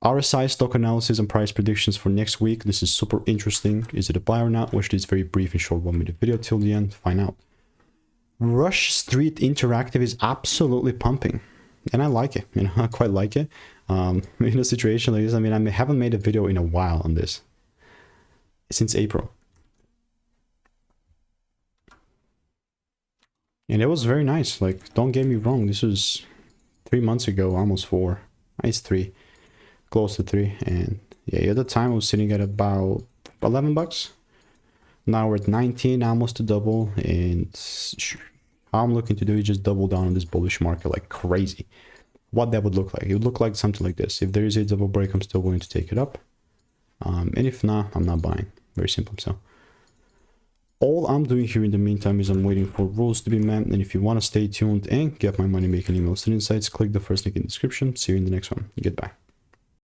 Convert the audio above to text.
RSI stock analysis and price predictions for next week. This is super interesting. Is it a buy or not? Watch this very brief and short 1-minute video till the end. Find out. Rush Street Interactive is absolutely pumping, and I like it. You know, I quite like it. In a situation like this, I mean, I haven't made a video in a while on this since April, and it was very nice. Like, don't get me wrong, this was 3 months ago, almost 4. It's 3, close to 3, and yeah, at the time I was sitting at about 11 bucks. Now we're at 19, almost to double, and all I'm looking to do is just double down on this bullish market like crazy. What that would look like, it would look like something like this. If there is a double break, I'm still willing to take it up, and if not, I'm not buying. Very simple. So all I'm doing here in the meantime is I'm waiting for rules to be met, and if you want to stay tuned and get my money making emails and insights, click the first link in the description. See you in the next one. Goodbye.